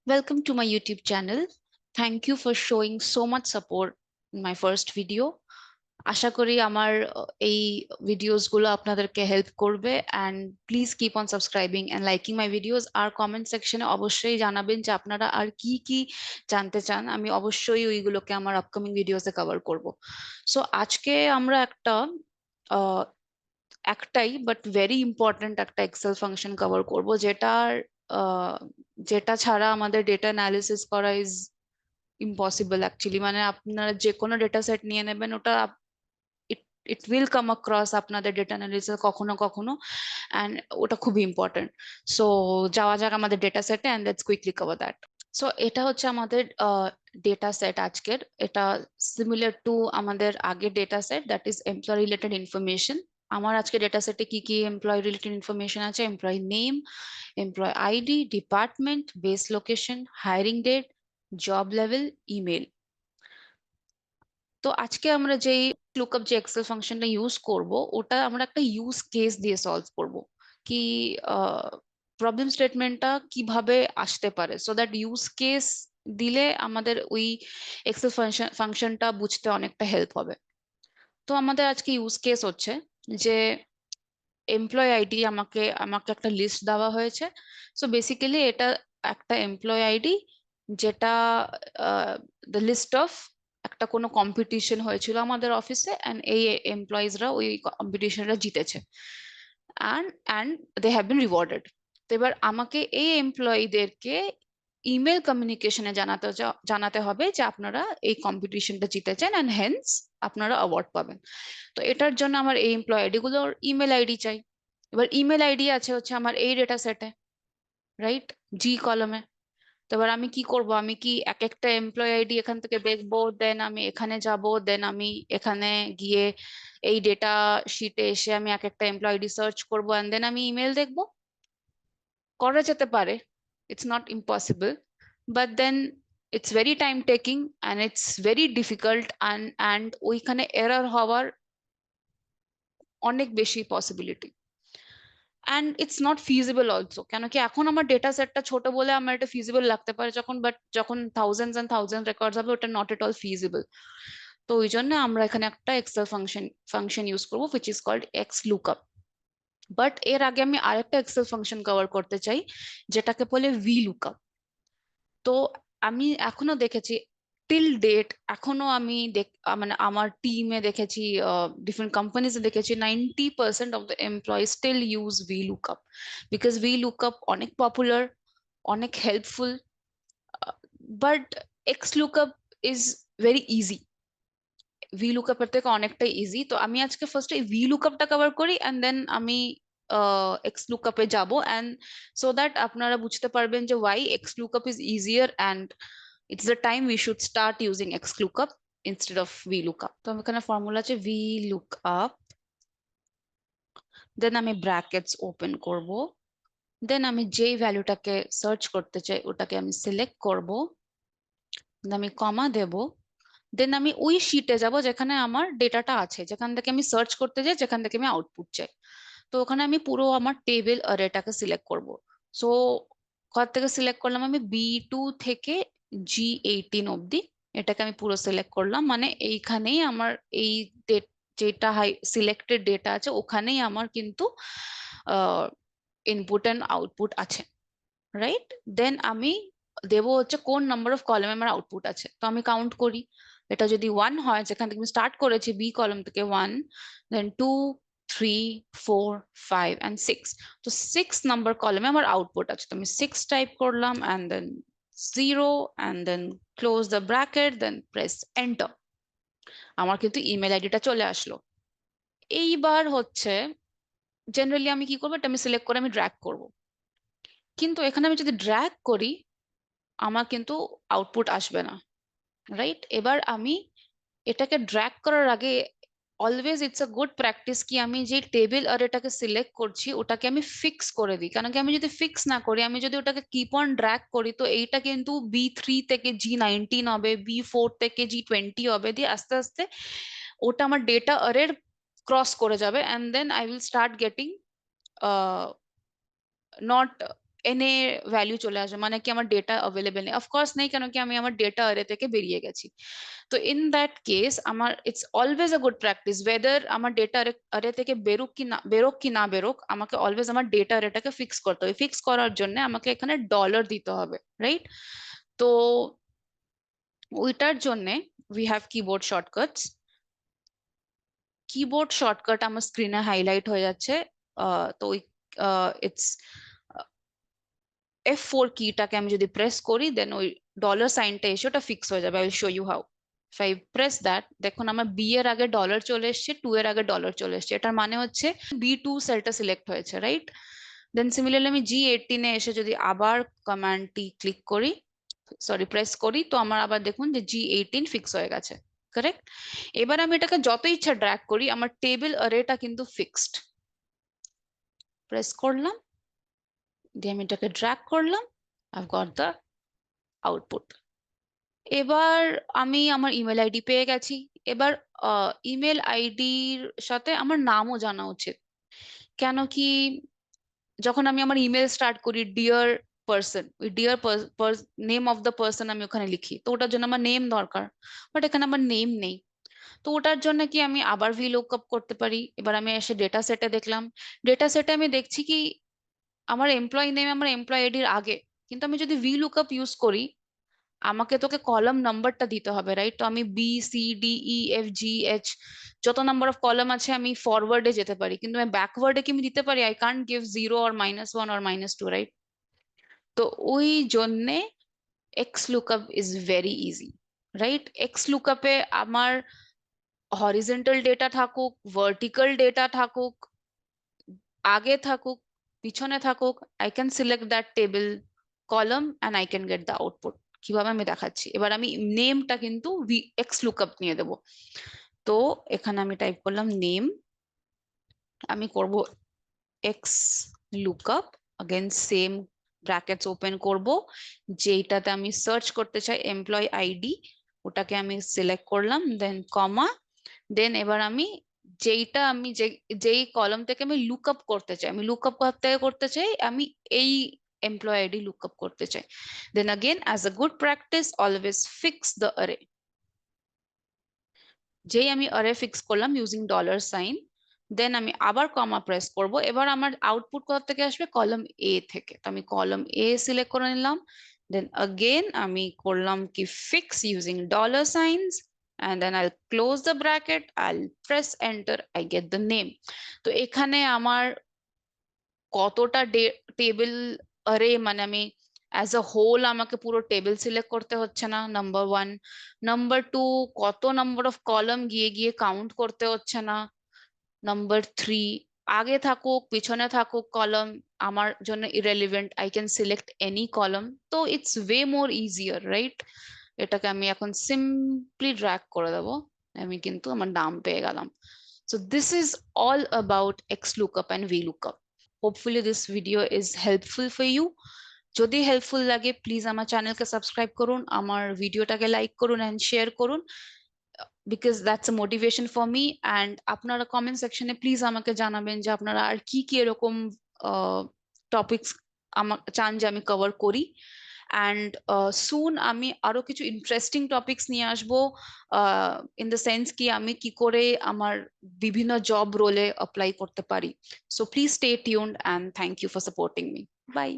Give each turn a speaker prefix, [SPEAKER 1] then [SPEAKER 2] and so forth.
[SPEAKER 1] Welcome to my YouTube channel. Thank you for showing so much support in my first video. আশা করি আমার এই videos গুলো আপনাদেরকে help করবে and please keep on subscribing and liking my videos আর comment সেকশনে অবশ্যই জানাবেন যে আপনারা আর কি কি জানতে চান আমি অবশ্যই ওইগুলোকে আমার আপকামিং ভিডিওসে কভার করব সো আজকে আমরা আহ, একটাই বাট ভেরি ইম্পর্ট্যান্ট একটা এক্সেল ফাংশন কভার করব আহ, যেটা ছাড়া আমাদের ডেটা অ্যানালিসিস করা ইজ ইম্পসিবল অ্যাকচুয়ালি মানে আপনারা যে কোনো ডেটা সেট নিয়ে নেবেন ওটা ইট ইট উইল কাম অ্যাক্রস আপনাদের ডেটা অ্যানালিসিস কখনো কখনো অ্যান্ড ওটা খুবই ইম্পর্টেন্ট সো যাওয়া যাক আমাদের ডেটা সেটে and let's quickly cover that so এটা হচ্ছে আমাদের ডেটা সেট আজকের এটা সিমিলার টু আমাদের আগের data set that is employ related information আমার আজকে ডেটা সেটে কি কি এমপ্লয় রিলেটেড ইনফরমেশন আছে employ name employ ID department base location hiring date job level email তো আজকে আমরা যেই লুকআপ যে এক্সেল ফাংশনটা ইউজ করব ওটা আমরা একটা ইউজ কেস দিয়ে সলভ করব কি প্রবলেম স্টেটমেন্টটা কিভাবে আসতে পারে সো দ্যাট ইউজ কেস দিলে আমাদের ওই এক্সেল ফাংশনটা বুঝতে অনেকটা হেল্প হবে তো আমাদের আজকে ইউজ কেস হচ্ছে যে এমপ্লয় আইডি আমাকে আমাকে একটা লিস্ট দেওয়া হয়েছে সো বেসিক্যালি এটা একটা এমপ্লয় আইডি যেটা দ্য লিস্ট অফ একটা কোনো কম্পিটিশন হয়েছিল আমাদের অফিসে অ্যান্ড এই এমপ্লয়িজরা ওই কম্পিটিশনটা জিতেছে and they have been rewarded তো এবার আমাকে এই এমপ্লয়ীদেরকে ইমেল কমিউনিকেশনে জানাতে হবে যে আপনারা এই কম্পিটিশনটা জিতেছেন অ্যান্ড হেন্স আপনারা অ্যাওয়ার্ড পাবেন তো এটার জন্য আমার এই এমপ্লয় আইডি গুলোর ইমেল আইডি চাই এবার ইমেল আইডি আছে হচ্ছে আমার এই ডেটা সেটে রাইট জি কলমে তো এবার আমি কি করব আমি কি এক একটা এমপ্লয় আইডি এখান থেকে দেখবো দেন আমি এখানে যাব দেন আমি এখানে গিয়ে এই ডেটা শিটে এসে আমি এক একটা এমপ্লয় আইডি সার্চ করবো এন্ড দেন আমি ইমেল দেখবো করা যেতে পারে it's not impossible but then it's very time taking and it's very difficult and ওইখানে এরর হওয়ার অনেক বেশি possibility and it's not feasible also কেন কি এখন আমার ডেটা সেটটা ছোট বলে আমার এটা ফিজিবল লাগতে পারে যখন থাউজেন্ডস এন্ড থাউজেন্ড রেকর্ডস হবে ওটা নট এট অল ফিজিবল তো ওই জন্য আমরা এখানে একটা এক্সেল ফাংশন ইউজ করবো which is called x lookup but এর আগে আমি আরেকটা এক্সেল ফাংশন কভার করতে চাই যেটাকে বলে ভি লুকআপ তো আমি এখনো দেখেছি টিল ডেট এখনো আমি মানে আমার টিমে দেখেছি ডিফারেন্ট কোম্পানিজে দেখেছি 90% of the employees still use V lookup because V lookup অনেক পপুলার অনেক helpful but X lookup is very easy V lookup এর থেকে অনেকটাই ইজি তো আমি আজকে ফার্স্টে ভি লুকআপটা কভার করি এন্ড দেন আমি এক্স লুকআপে যাব এন্ড সো দ্যাট আপনারা বুঝতে পারবেন যে Y X lookup is easier and it's the time we should start using XLOOKUP instead of VLOOKUP তো আমি এখানে ফর্মুলা আছে VLOOKUP দেন আমি ব্র্যাকেটস ওপেন করব দেন আমি যেই ভ্যালুটাকে সার্চ করতে চাই ওটাকে আমি সিলেক্ট করব আমি কমা দেব দেন আমি ওই শিটে যাব যেখানে আমার ডেটাটা আছে যেখান থেকে আমি সার্চ করতে যাই যেখান থেকে আমি আউটপুট চাই তো ওখানে আমি পুরো আমার টেবিল অ্যারেটাকে সিলেক্ট করব সো ঘর থেকে সিলেক্ট করলাম আমি B2 থেকে G18 অবধি এটাকে আমি পুরো সিলেক্ট করলাম মানে এইখানেই আমার এই যেটা হাই সিলেক্টেড ডেটা আছে ওখানেই আমার কিন্তু ইনপুট এন্ড আউটপুট আছে রাইট দেন আমি দেবো হচ্ছে কোন নাম্বার অফ কলামে আমার আউটপুট আছে তো আমি কাউন্ট করি এটা যদি 1 হয় যেখান থেকে আমি স্টার্ট করেছি বি কলাম থেকে 1 দেন 2 3 4 5 and 6 তো 6 নাম্বার কলামে আমার আউটপুট আছে তো আমি 6 টাইপ করলাম and then 0 and then close the bracket then press enter আমার কিন্তু ইমেল আইডিটা চলে আসলো এইবার হচ্ছে জেনারেলি আমি কি করবো এটা আমি সিলেক্ট করে আমি ড্র্যাগ করব কিন্তু এখানে আমি যদি ড্র্যাগ করি আমার কিন্তু আউটপুট আসবে না রাইট এবার আমি এটাকে ড্র্যাগ করার আগে always it's a good practice কি আমি যে টেবিল আর এটাকে সিলেক্ট করছি ওটাকে আমি ফিক্স করে দিই কারণ কি আমি যদি ফিক্স না করি আমি যদি ওটাকে কিপ অন ড্র্যাগ করি তো এইটা কিন্তু B3 থেকে G19 হবে B4 থেকে G20 হবে দিয়ে আস্তে আস্তে ওটা আমার ডেটা আরের ক্রস করে যাবে and then I will start getting not N A value চলে আসবে, মানে কি আমার ডেটা অ্যাভেলেবেল নেই? অফকোর্স নেই, কেন কি আমি আমার ডেটা অ্যারে থেকে বেরিয়ে গেছি। তো ইন দ্যাট কেস আমার it's always a good practice, weather আমার ডেটা অ্যারে থেকে বেরোক কি না বেরোক, আমাকে অলওয়েজ আমার ডেটা অ্যারেটাকে ফিক্স করতে হবে। ফিক্স করার জন্য আমাকে এখানে ডলার দিতে হবে, রাইট? তো ওইটার জন্য we have keyboard shortcuts. Keyboard shortcut আমার স্ক্রিনে হাইলাইট হয়ে যাচ্ছে। তো ইটস F4 কিটাকে আমি যদি প্রেস করি, দেন ওই ডলার সাইনটা এসে ওটা ফিক্স হয়ে যাবে। I will show you how. If I press that, দেখুন আমার বি এর আগে ডলার চলে এসছে, 2 এর আগে ডলার চলে এসছে। এটার মানে হচ্ছে B2 সেলটা সিলেক্ট হয়েছে, রাইট? দেন সিমিলারলি আমি G18 এ এসে যদি আবার কমান্ডটি ক্লিক করি, সরি প্রেস করি, তো আমার আবার দেখুন যে G18 ফিক্স হয়ে গেছে, কারেক্ট? এবার আমি এটাকে যত ইচ্ছা ড্র্যাগ করি, আমার টেবিল অ্যারেটা কিন্তু ফিক্সড। প্রেস করলাম, দিয়ে আমি এটাকে ড্র্যাগ করলাম, I've got the output. এবার আমি আমার ইমেল আইডি পেয়ে গেছি। এবার ইমেল আইডির সাথে আমার নামও জানা উচিত। কেন কি যখন আমি আমার ইমেল স্টার্ট করি ডিয়ার পার্সন, ওই dear name of the person আমি ওখানে লিখি, তো ওটার জন্য আমার নেম দরকার। বাট এখানে আমার নেম নেই। তো ওটার জন্য কি আমি আবার VLOOKUP করতে পারি। এবার আমি এসে ডেটা সেটে দেখলাম, ডেটা সেটে আমি দেখছি কি আমার এমপ্লয়ি নেম আমার এমপ্লয়ি আইডির আগে। কিন্তু আমি যদি VLOOKUP ইউজ করি, আমাকে তোকে কলাম নাম্বারটা দিতে হবে, রাইট? তো আমি B C D E F G H যত নাম্বার অফ কলাম আছে আমি ফরওয়ার্ডে যেতে পারি, কিন্তু আমি ব্যাকওয়ার্ডে কি আমি দিতে পারি? I can't give 0 or -1 or -2, right? তো ওই জন্যে XLOOKUP is very easy, right? XLOOKUP এ আমার হরিজন্টাল ডেটা থাকুক, ভার্টিক্যাল ডেটা থাকুক, আগে থাকুক, পিছনে থাকুক, I can select that table column and I can get the output. কিভাবে আমি দেখাচ্ছি। এবার আমি নেমটা কিন্তু XLOOKUP নিয়ে দেবো। তো এখানে আমি টাইপ করলাম নেম, আমি করব XLOOKUP, again same brackets open করব, যেটাতে আমি সার্চ করতে চাই এমপ্লয় আইডি, ওটাকে আমি সিলেক্ট করলাম, দেন কমা, দেন এবার আমি যেই কলাম থেকে আমি লুকআপ করতে চাই, আমি লুকআপ থেকে করতে চাই, আমি এই এমপ্লয় আইডি লুকআপ করতে চাই। Then again as a good practice always fix the array. যেই আমি অ্যারে ফিক্স করলাম ইউজিং ডলার সাইন, দেন আমি আবার কমা প্রেস করব। এবার আমার আউটপুট কোথা থেকে আসবে? কলাম এ থেকে। তো আমি কলাম এ সিলেক্ট করে নিলাম, দেন अगेन আমি করলাম কি fix using dollar science, and then I'll close the bracket, I'll press enter, I get the name. তো এখানে আমার কতটা টেবিল আরে, মানে আমি অ্যাজ আ হোল আমাকে পুরো টেবিল সিলেক্ট করতে হচ্ছে না, নাম্বার 1। নাম্বার 2, কত নাম্বার অফ কলাম গিয়ে গিয়ে কাউন্ট করতে হচ্ছে না। নাম্বার 3, আগে থাকুক পিছনে থাকুক কলাম আমার জন্য irrelevant, I can select any column. তো it's way more easier, right? এটাকে আমি এখন সিম্পলি ড্র্যাগ করে দেবো, আমি কিন্তু আমার নাম পেয়ে গেলাম। So this is all about XLOOKUP and VLOOKUP. Hopefully this video is helpful for you. যদি হেল্পফুল লাগে প্লিজ আমার চ্যানেলকে সাবস্ক্রাইব করুন, আমার ভিডিওটাকে লাইক করুন এন্ড শেয়ার করুন, because that's a motivation for me. And আপনারা কমেন্ট সেকশনে প্লিজ আমাকে জানাবেন যে আপনারা আর কি কি এরকম টপিকস চান যে আমি কভার করি। অ্যান্ড সুন আমি আরো কিছু ইন্টারেস্টিং টপিকস নিয়ে আসবো, ইন দ্য সেন্স কি আমি কি করে আমার বিভিন্ন জব রোলে অ্যাপ্লাই করতে পারি। So please stay tuned and thank you for supporting me. By.